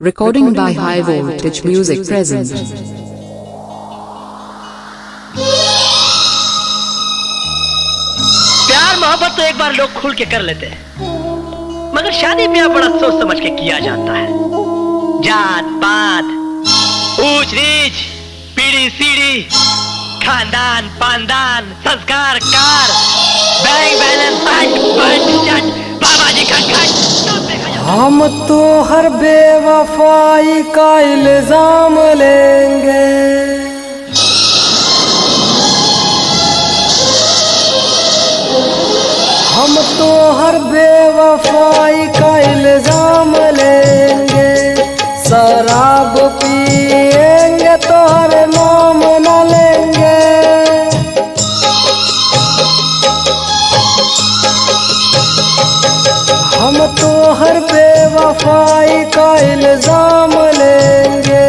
Recording by High Voltage Music present. प्यार मोहब्बत तो एक बार लोग खुल के कर लेते हैं, मगर शादी ब्याह बड़ा सोच समझ के किया जाता है। जात पात, ऊंच नीच, पीढ़ी सीढ़ी, खानदान पानदान, संस्कार कार, बैंक बैलेंस बंट बाबा जी का खट। हम तो हर बेवफाई का इल्जाम लेंगे, हम तो हर बेवफाई का इल्जाम लेंगे। शराब पिएंगे तो हर नाम न लेंगे। हम तो हर बेवफाई का इल्जाम लेंगे।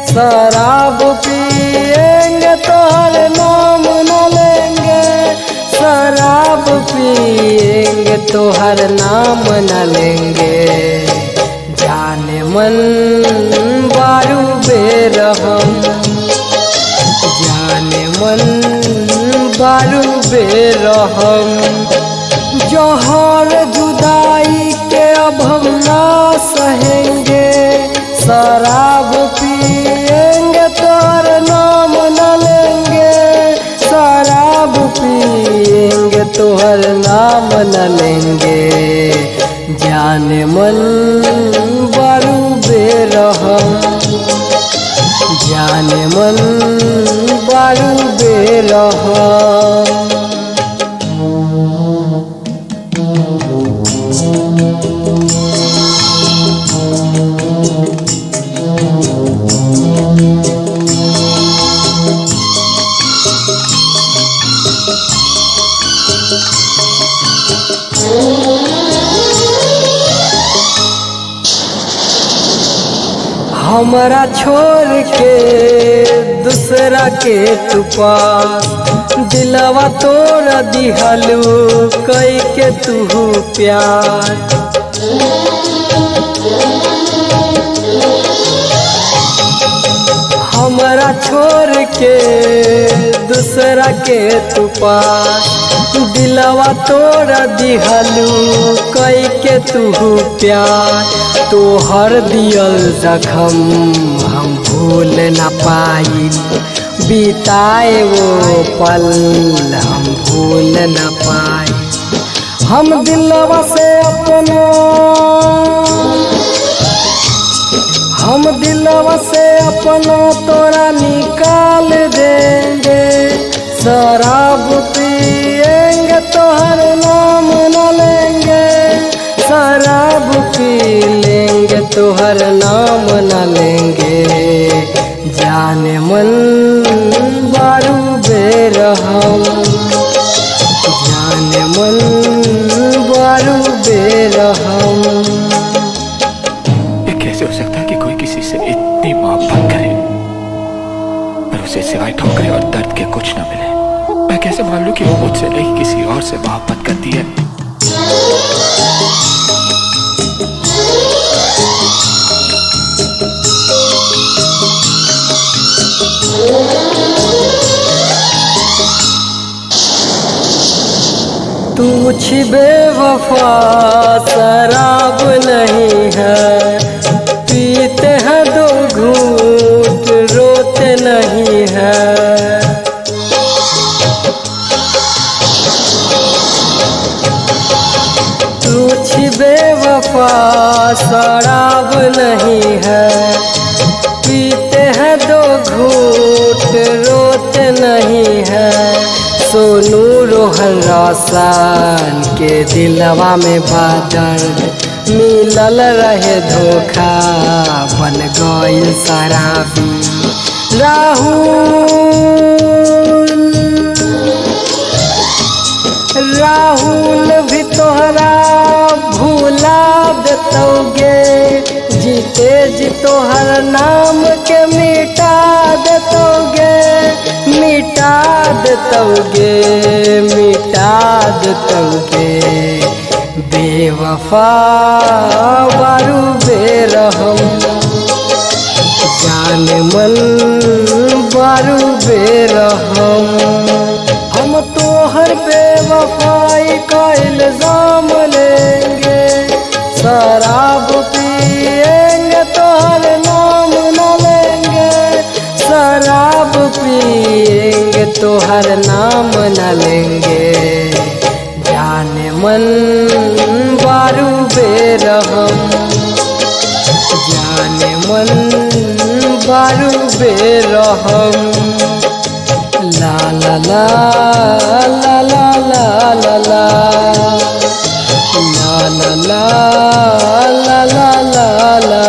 शराब पिएंगे तो हर नाम न लेंगे। शराब पिएंगे तो हर नाम न लेंगे। जाने मन बारू बेरहम, जाने मन बारू बेरहम। जौहर जुदाई के अब हम ना सहेंगे। शराब पिएंगे तो हर नाम न लेंगे। शराब पिएंगे तो हर नाम न लेंगे। जाने मन बारू बेरहम, जाने मन बारू बेरहम। हमरा छोड़ के दूसरा के तू पास, दिलवा तोड़ दिहलू कई के तू प्यार। हमरा छोड़ के दूसरा के तू पास, दिलवा तोड़ दिहलू कई के तू प्यार। तो हर दियल जखम हम भूल न पाई, बिताए वो पल हम भूल न पाई। हम दिलवा से अपना, हम दिलवा से अपना तोरा निकाल देंगे। शराब पिएंगे तो हर नाम न लेंगे। शराब पी लेंगे तो हर नाम न लेंगे। जाने मन बारू बेरहम, जाने मन बारू बेरहम। ये कैसे हो सकता है कि कोई किसी से इतनी मोहब्बत करे और उसे सिवाय ठोकरे और दर्द के कुछ न मिले? मैं कैसे मान लूं कि वो मुझसे नहीं किसी और से मोहब्बत करती है? तू बेवफा शराब नहीं है, पीते हैं दो घूंट रोते नहीं है। तू बेवफा शराब नहीं है, पीते हैं दो घूंट रोते नहीं है। सोनू रोहन रोशन के दिलवा में बादल मिलल रहे धोखा, बन गइल शराबी। राहुल भी तोहरा भूला देतोगे। जीते जी तोहर नाम के मिटा देतोगे, मिटा देतोगे, मिटा देतोगे। बेवफा बारू बेरहम जान मन बारू बेरहम। हम तो हर बेवफाई का इल्जाम लेंगे, शराब पिएंगे तो हर नाम न लेंगे, शराब पिएंगे तो हर नाम न लेंगे। जाने मन बारू बेरहम, जाने मन बारू बेरहम। ला ला ला ला ला ला ला ला ला ला ला ला ला ला ला।